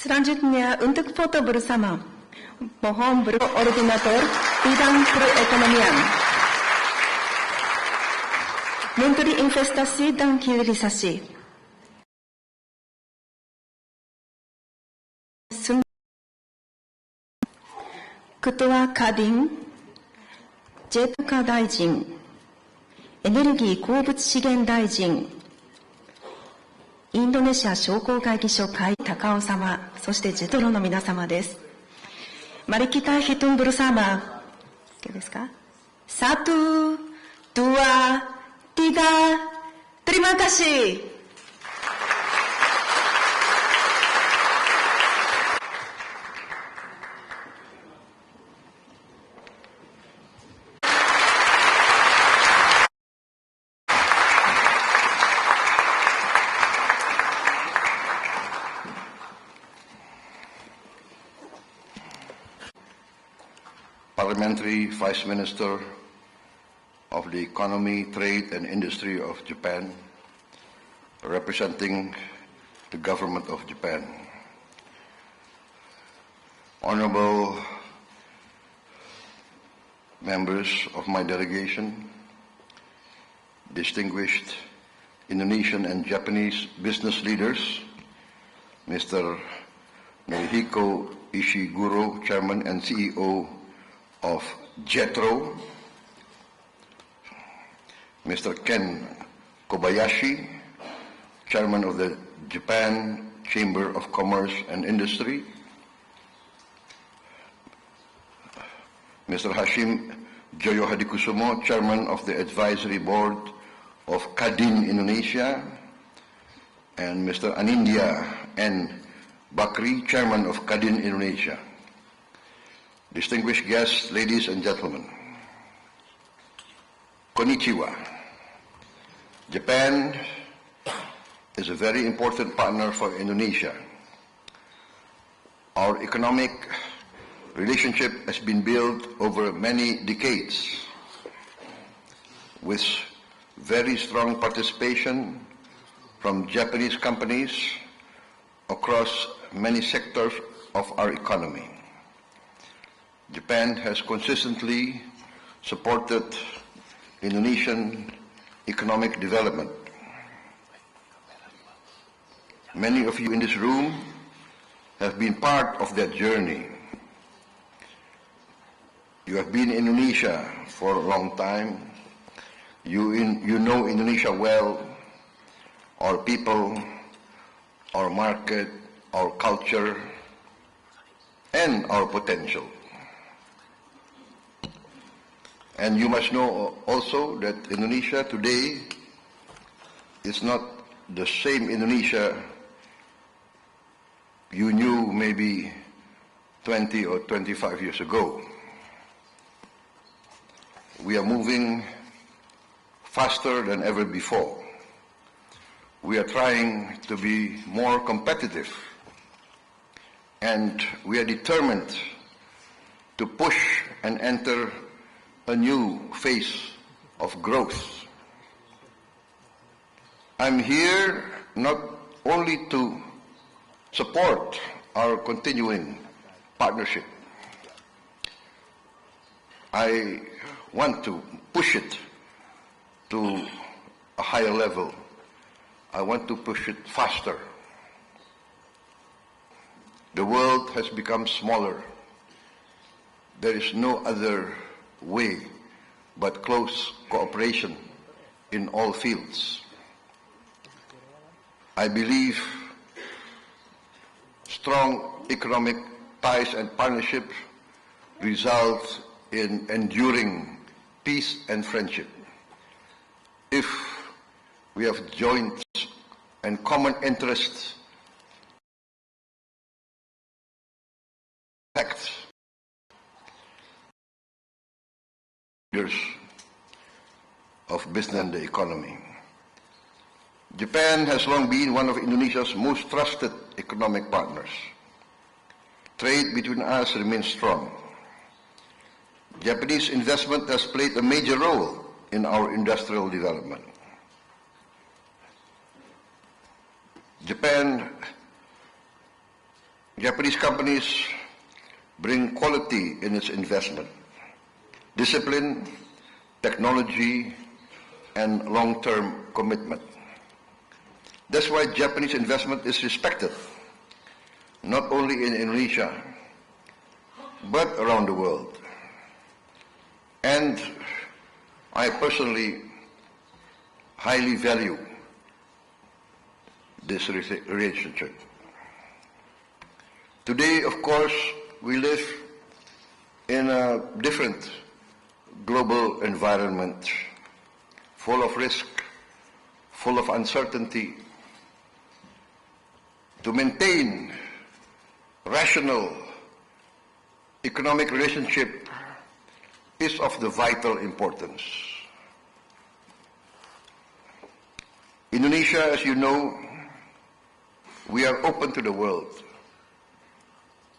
Selanjutnya untuk foto bersama, mohon berkoordinator bidang perekonomian, Menteri Investasi dan Hilirisasi, Ketua Kadin, JEPKA 大臣、エネルギー鉱物資源大臣、インドネシア商工会議所会高尾様、そしてジェトロの皆様です。Mari kita hitung bersama. Oke,ですか? 1, 2, 3. Terima kasih. Parliamentary Vice Minister of the Economy, Trade and Industry of Japan, representing the government of Japan. Honorable members of my delegation, distinguished Indonesian and Japanese business leaders, Mr. Norihiko Ishiguro, Chairman and CEO of JETRO, Mr. Ken Kobayashi, Chairman of the Japan Chamber of Commerce and Industry, Mr. Hashim Joyo Hadikusumo, Chairman of the Advisory Board of Kadin Indonesia, and Mr. Anindya N. Bakri, Chairman of Kadin Indonesia. Distinguished guests, ladies and gentlemen, konnichiwa. Japan is a very important partner for Indonesia. Our economic relationship has been built over many decades with very strong participation from Japanese companies across many sectors of our economy. Japan has consistently supported Indonesian economic development. Many of you in this room have been part of that journey. You have been in Indonesia for a long time. You know Indonesia well, our people, our market, our culture, and our potential. And you must know also that Indonesia today is not the same Indonesia you knew maybe 20 or 25 years ago. We are moving faster than ever before. We are trying to be more competitive, and we are determined to push and enter a new phase of growth. I'm here not only to support our continuing partnership. I want to push it to a higher level. I want to push it faster. The world has become smaller. There is no other way but close cooperation in all fields. I believe strong economic ties and partnerships result in enduring peace and friendship. If we have joint and common interests, of business and the economy. Japan has long been one of Indonesia's most trusted economic partners. Trade between us remains strong. Japanese investment has played a major role in our industrial development. Japanese companies bring quality in its investment, discipline, technology, and long-term commitment. That's why Japanese investment is respected, not only in Indonesia, but around the world. And I personally highly value this relationship. Today, of course, we live in a different global environment, full of risk, full of uncertainty. To maintain rational economic relationship is of the vital importance. Indonesia, as you know, we are open to the world.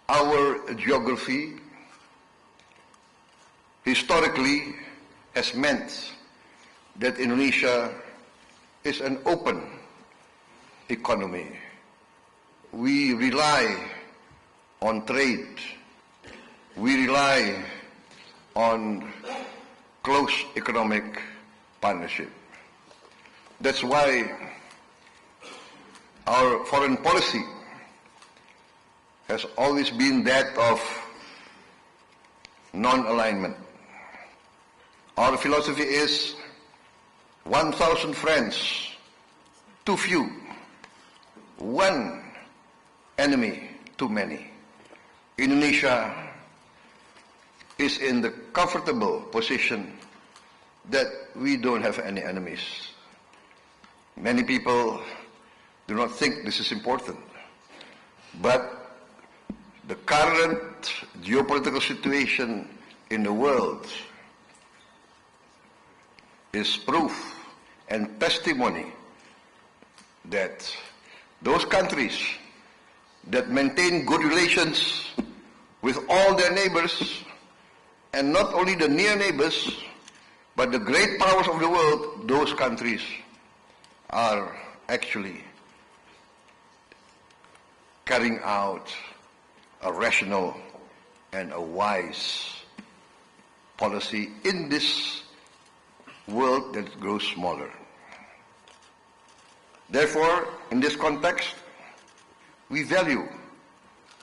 Our geography historically has meant that Indonesia is an open economy. We rely on trade. We rely on close economic partnership. That's why our foreign policy has always been that of non-alignment. Our philosophy is 1,000 friends, too few. One enemy, too many. Indonesia is in the comfortable position that we don't have any enemies. Many people do not think this is important, but the current geopolitical situation in the world is proof and testimony that those countries that maintain good relations with all their neighbors, and not only the near neighbors, but the great powers of the world, those countries are actually carrying out a rational and a wise policy in this world that grows smaller. Therefore, in this context, we value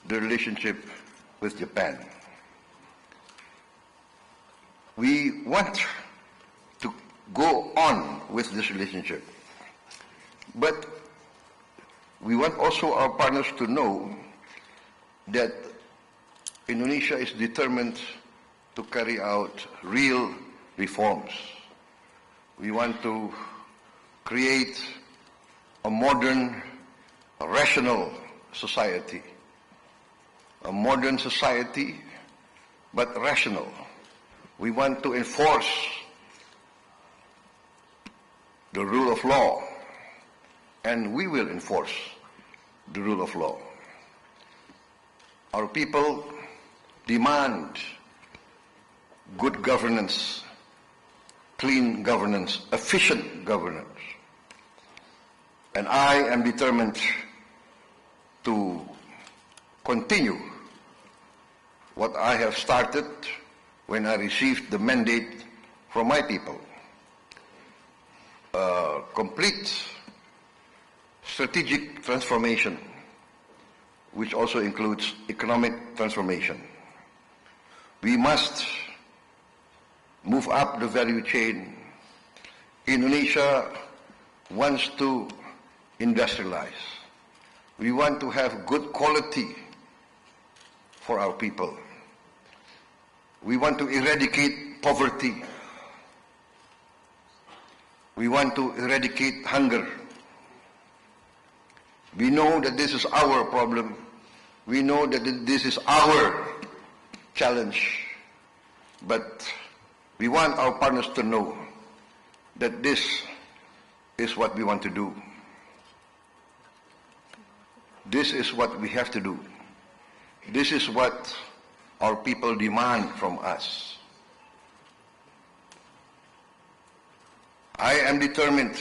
the relationship with Japan. We want to go on with this relationship, but we want also our partners to know that Indonesia is determined to carry out real reforms. We want to create a modern, rational society. A modern society, but rational. We want to enforce the rule of law, and we will enforce the rule of law. Our people demand good governance, clean governance, efficient governance. And I am determined to continue what I have started when I received the mandate from my people. A complete strategic transformation, which also includes economic transformation. We must move up the value chain. Indonesia wants to industrialize. We want to have good quality for our people. We want to eradicate poverty. We want to eradicate hunger. We know that this is our problem. We know that this is our challenge. But we want our partners to know that this is what we want to do. This is what we have to do. This is what our people demand from us. I am determined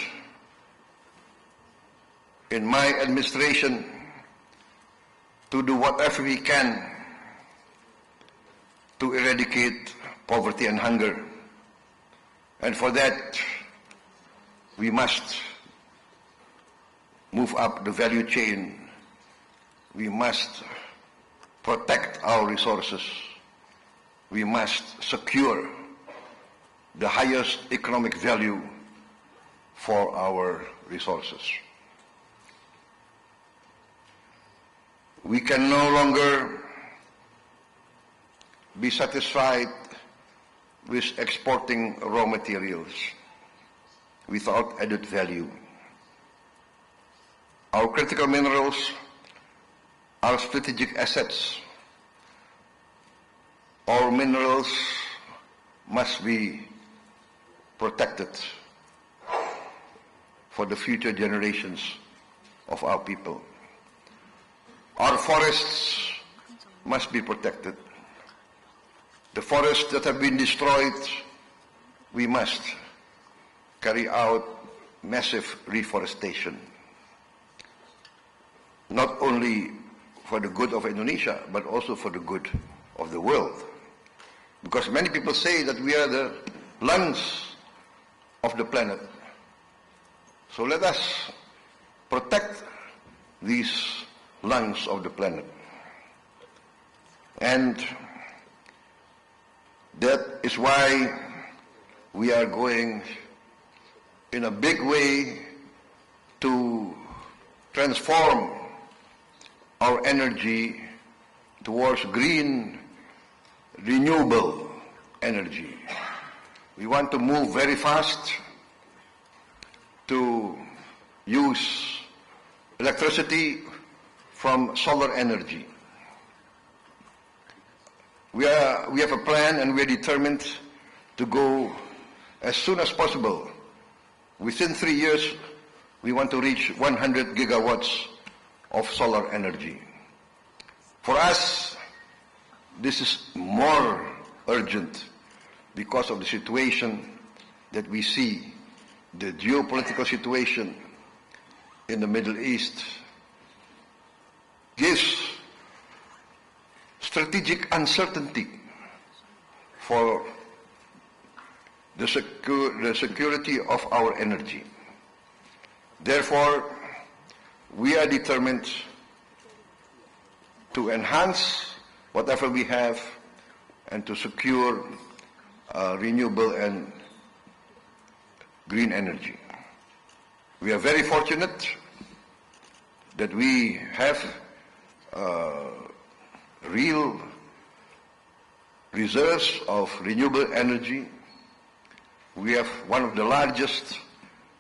in my administration to do whatever we can to eradicate poverty and hunger. And for that, we must move up the value chain. We must protect our resources. We must secure the highest economic value for our resources. We can no longer be satisfied with exporting raw materials without added value. Our critical minerals are strategic assets. Our minerals must be protected for the future generations of our people. Our forests must be protected. The forests that have been destroyed, we must carry out massive reforestation. Not only for the good of Indonesia, but also for the good of the world. Because many people say that we are the lungs of the planet. So let us protect these lungs of the planet. And that is why we are going in a big way to transform our energy towards green, renewable energy. We want to move very fast to use electricity from solar energy. We have a plan, and we are determined to go as soon as possible. Within 3 years, we want to reach 100 gigawatts of solar energy. For us, this is more urgent because of the situation that we see, the geopolitical situation in the Middle East gives strategic uncertainty for the security of our energy. Therefore, we are determined to enhance whatever we have and to secure renewable and green energy. We are very fortunate that we have real reserves of renewable energy. We have one of the largest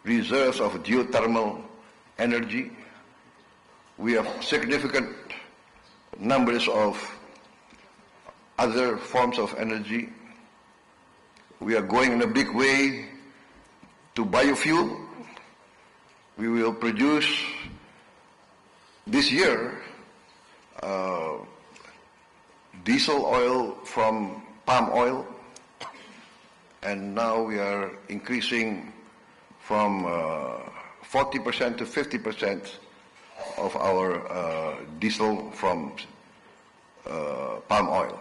reserves of geothermal energy. We have significant numbers of other forms of energy. We are going in a big way to biofuel. We will produce this year diesel oil from palm oil, and now we are increasing from 40% to 50% of our diesel from palm oil.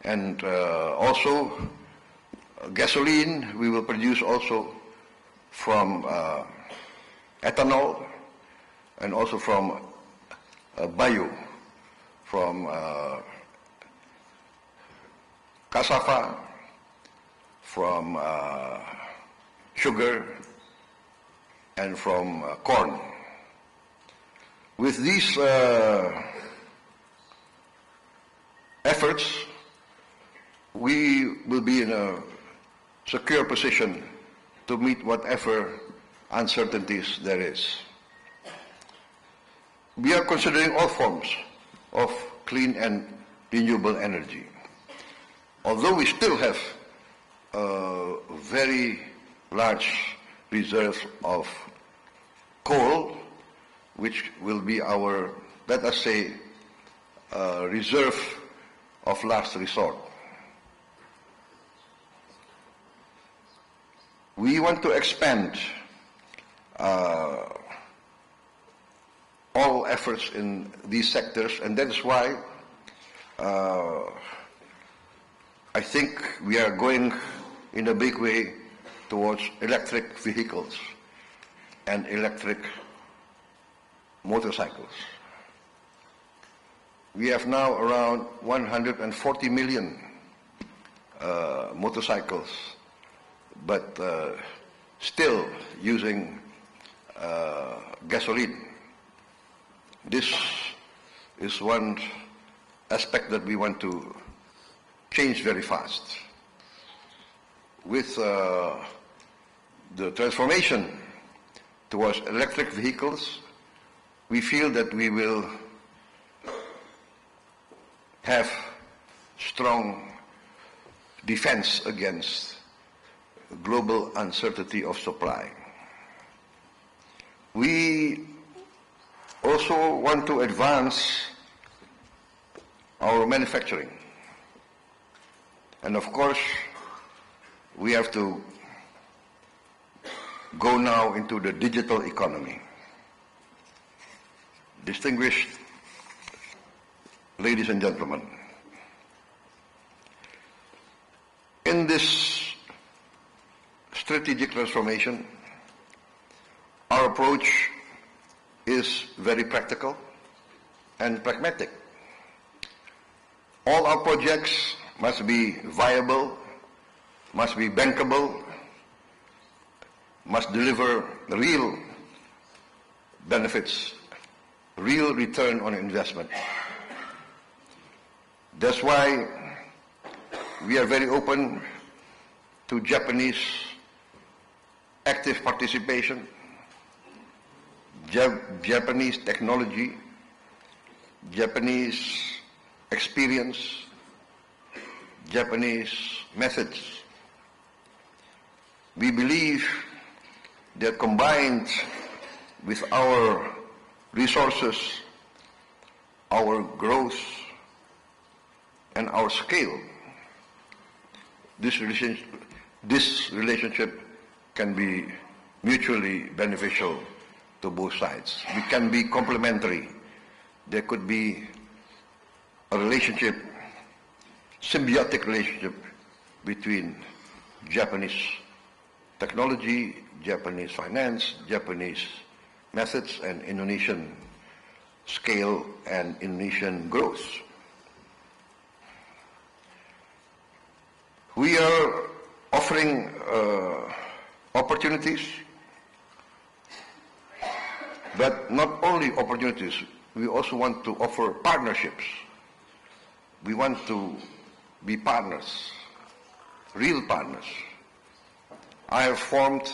And also gasoline we will produce also from ethanol, and also from bio, from cassava, from sugar, and from corn. With these efforts, we will be in a secure position to meet whatever uncertainties there is. We are considering all forms of clean and renewable energy. Although we still have a very large reserve of coal, which will be our, let us say, reserve of last resort. We want to expand all efforts in these sectors, and that is why I think we are going in a big way towards electric vehicles and electric motorcycles. We have now around 140 million motorcycles, but still using gasoline. This is one aspect that we want to change very fast. With the transformation towards electric vehicles, we feel that we will have strong defense against global uncertainty of supply. We also want to advance our manufacturing. And of course, we have to go now into the digital economy. Distinguished ladies and gentlemen, in this strategic transformation, our approach is very practical and pragmatic. All our projects must be viable, must be bankable, must deliver real benefits, real return on investment. That's why we are very open to Japanese active participation, Japanese technology, Japanese experience, Japanese methods. We believe that combined with our resources, our growth, and our scale, this relationship can be mutually beneficial to both sides. We can be complementary. There could be a relationship, symbiotic relationship between Japanese technology, Japanese finance, Japanese methods, and Indonesian scale and Indonesian growth. We are offering opportunities, but not only opportunities, we also want to offer partnerships. We want to be partners, real partners. I have formed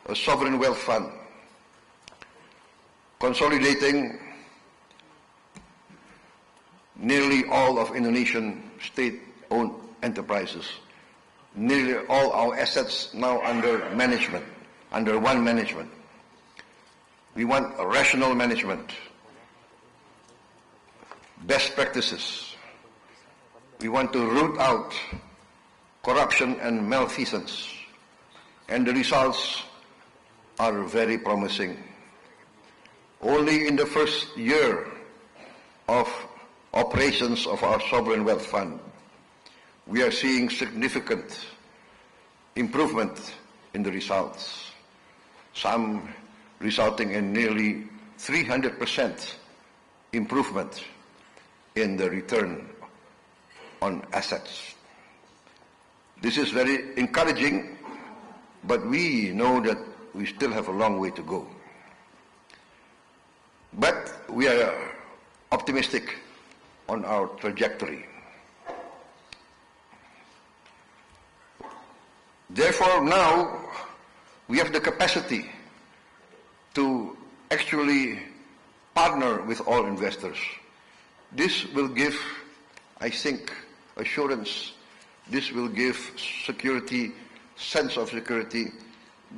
a sovereign wealth fund, consolidating nearly all of Indonesian state-owned enterprises, nearly all our assets now under management, under one management. We want a rational management, best practices. We want to root out corruption and malfeasance, and the results are very promising. Only in the first year of operations of our sovereign wealth fund, we are seeing significant improvement in the results, some resulting in nearly 300% improvement in the return on assets. This is very encouraging, but we know that we still have a long way to go. But we are optimistic on our trajectory. Therefore, now we have the capacity to actually partner with all investors. This will give, I think, assurance. This will give security, sense of security,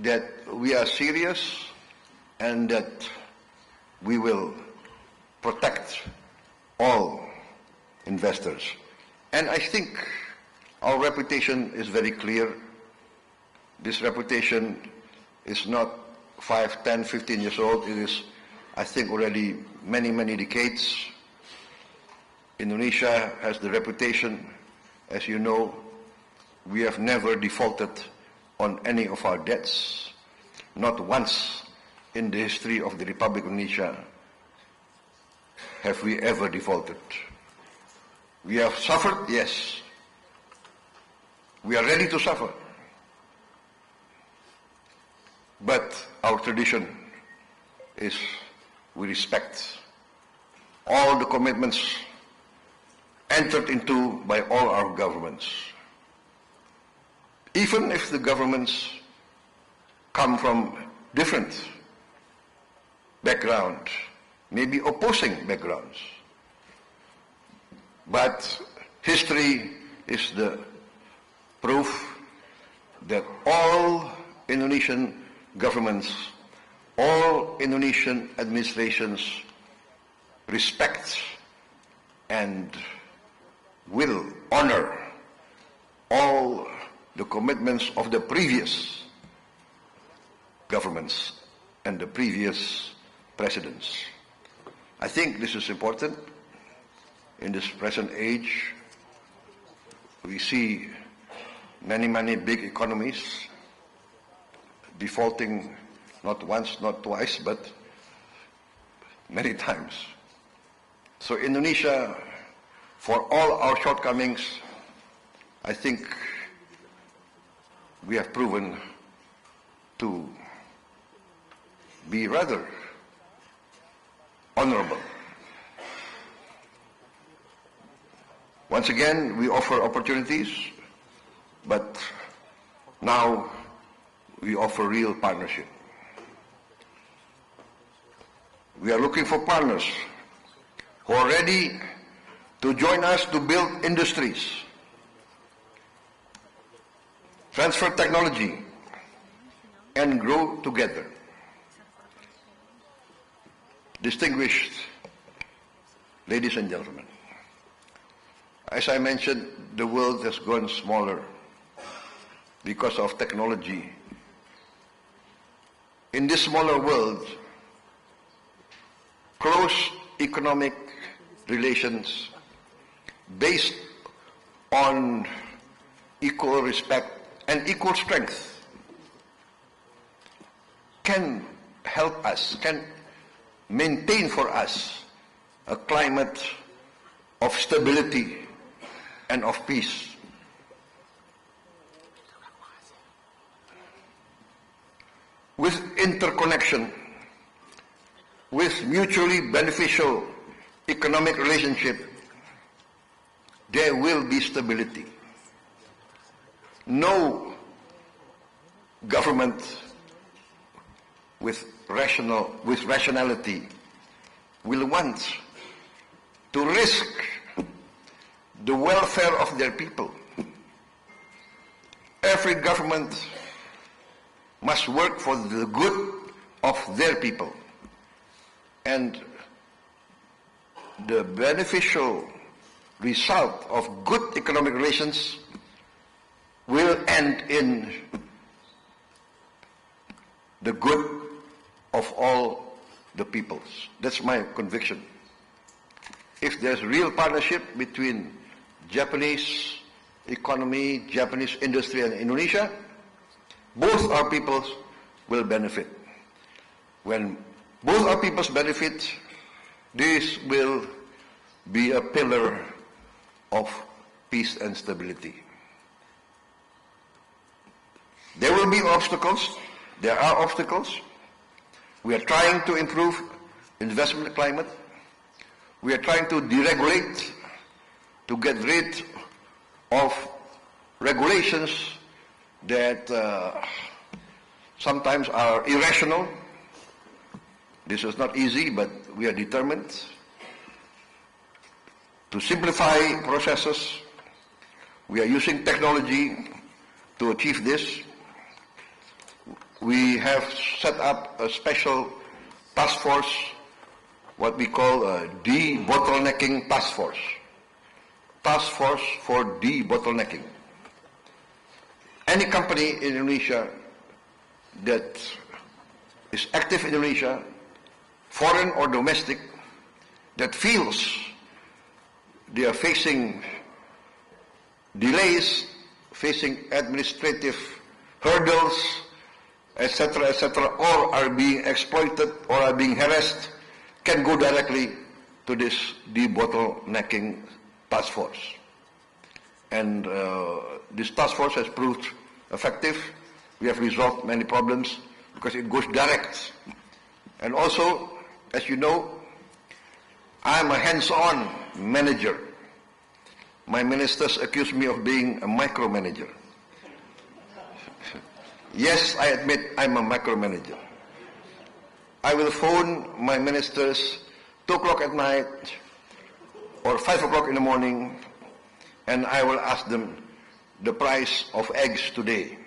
that we are serious and that we will protect all investors. And I think our reputation is very clear. This reputation is not 5, 10, 15 years old. It is, I think, already many, many decades. Indonesia has the reputation, as you know, we have never defaulted on any of our debts. Not once in the history of the Republic of Indonesia have we ever defaulted. We have suffered, yes. We are ready to suffer. But our tradition is we respect all the commitments entered into by all our governments. Even if the governments come from different backgrounds, maybe opposing backgrounds. But history is the proof that all Indonesian governments, all Indonesian administrations respect and will honor all the commitments of the previous governments and the previous presidents. I think this is important. In this present age, we see many, many big economies defaulting not once, not twice, but many times. So Indonesia, for all our shortcomings, I think we have proven to be rather honorable. Once again, we offer opportunities, but now we offer real partnership. We are looking for partners who are ready to join us to build industries, transfer technology, and grow together. Distinguished ladies and gentlemen, as I mentioned, the world has gone smaller because of technology. In this smaller world, close economic relations based on equal respect and equal strength can help us, can maintain for us a climate of stability and of peace. With interconnection, with mutually beneficial economic relationship, there will be stability. No government with rationality will want to risk the welfare of their people. Every government must work for the good of their people. And the beneficial result of good economic relations will end in the good of all the peoples. That's my conviction. If there's real partnership between Japanese economy, Japanese industry, and Indonesia, both our peoples will benefit. When both our peoples benefit, this will be a pillar of peace and stability. There will be obstacles. There are obstacles. We are trying to improve investment climate. We are trying to deregulate, to get rid of regulations that sometimes are irrational. This is not easy, but we are determined to simplify processes. We are using technology to achieve this. We have set up a special task force, what we call a de-bottlenecking task force. Task force for de-bottlenecking. Any company in Indonesia that is active in Indonesia, foreign or domestic, that feels they are facing delays, facing administrative hurdles, etc., or are being exploited or are being harassed, can go directly to this debottlenecking task force. And this task force has proved effective. We have resolved many problems because it goes direct. And also, as you know, I'm a hands-on manager. My ministers accuse me of being a micromanager. Yes, I admit I'm a micromanager. I will phone my ministers 2 o'clock at night or 5 o'clock in the morning, and I will ask them the price of eggs today.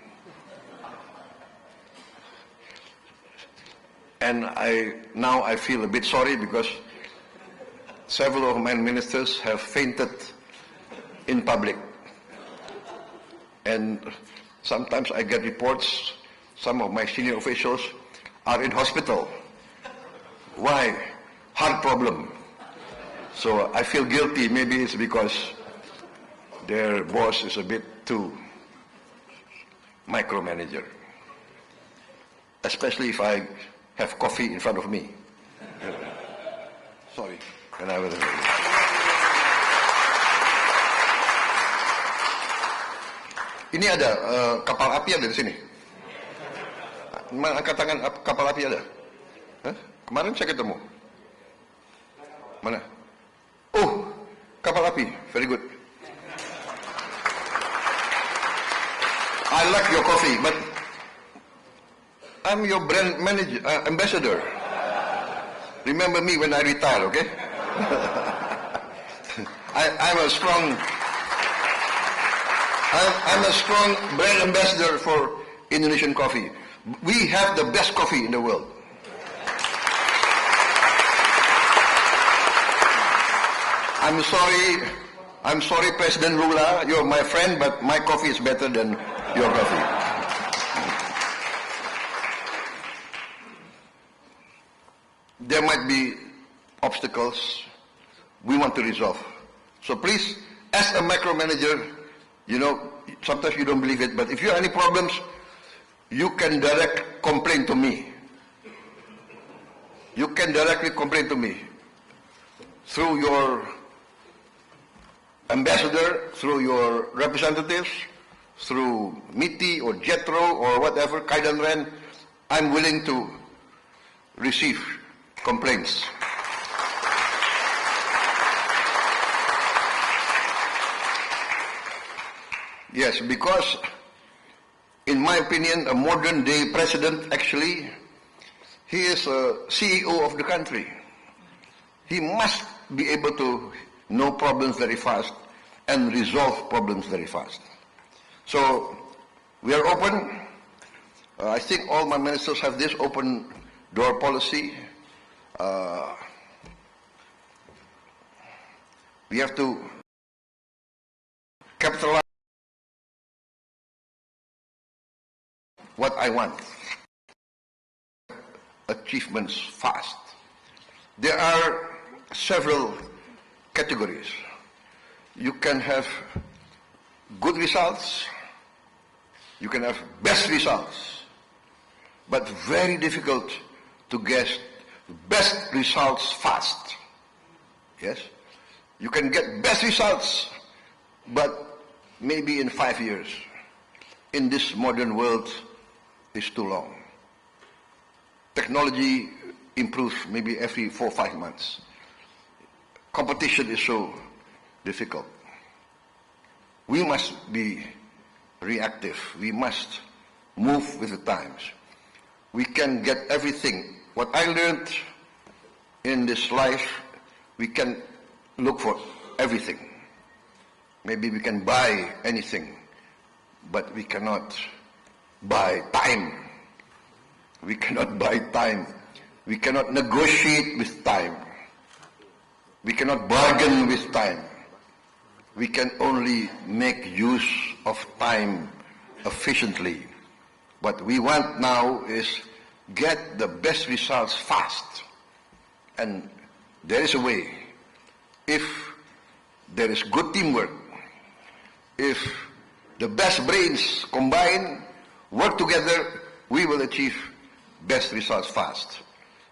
And now I feel a bit sorry because several of my ministers have fainted in public. And sometimes I get reports, some of my senior officials are in hospital. Why? Heart problem. So I feel guilty. Maybe it's because their boss is a bit too micromanager. Especially if I have coffee in front of me. Sorry. And I will... Ini ada kapal api ada di sini. Angkat tangan, kapal api ada. Hah? Kemarin saya ketemu. Mana? Oh, kapal api. Very good. I like your coffee, but I'm your brand manager, ambassador. Remember me when I retire, okay? I'm a strong brand ambassador for Indonesian coffee. We have the best coffee in the world. I'm sorry, President Lula, you're my friend, but my coffee is better than your coffee. There might be obstacles we want to resolve. So please, as a micromanager, you know, sometimes you don't believe it, but if you have any problems, you can direct complain to me. You can directly complain to me through your ambassador, through your representatives, through MITI or JETRO or whatever, Kaidanren. I'm willing to receive complaints. Yes, because in my opinion, a modern day president, actually, he is a CEO of the country. He must be able to know problems very fast and resolve problems very fast. So we are open. I think all my ministers have this open door policy. We have to capitalize what I want. Achievements fast. There are several categories. You can have good results, you can have best results, but very difficult to get best results fast. Yes? You can get best results, but maybe in 5 years. In this modern world, it's too long. Technology improves maybe every 4 or 5 months. Competition is so difficult. We must be reactive. We must move with the times. we can get everything. What I learned in this life, we can look for everything. Maybe we can buy anything, but we cannot buy time. We cannot buy time. We cannot negotiate with time. We cannot bargain with time. We can only make use of time efficiently. What we want now is get the best results fast. And there is a way. If there is good teamwork, if the best brains combine, work together, we will achieve best results fast.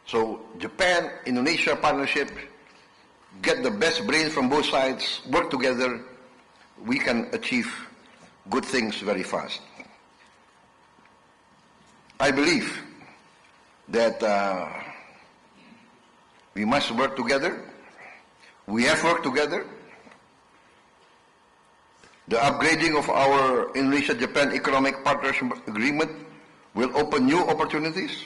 So Japan-Indonesia partnership, get the best brains from both sides, work together, we can achieve good things very fast. I believe that we must work together. We have worked together. The upgrading of our Indonesia-Japan Economic Partnership Agreement will open new opportunities.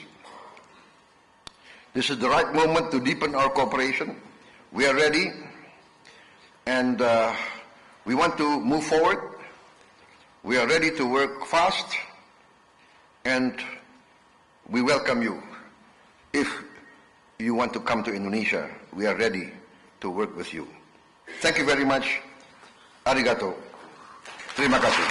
This is the right moment to deepen our cooperation. We are ready, and we want to move forward. We are ready to work fast, and we welcome you. If you want to come to Indonesia, we are ready to work with you. Thank you very much. Arigato. Terima kasih.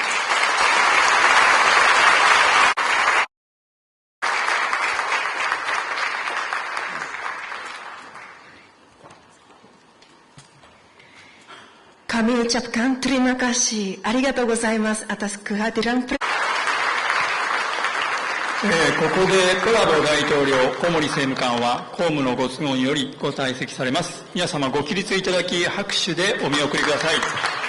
Kami ucapkan terima kasih. Arigatou gozaimasu atas kehadiran ここでプラボ大統領、小森政務官は公務のご都合によりご退席されます。皆様ご起立いただき、拍手でお見送りください。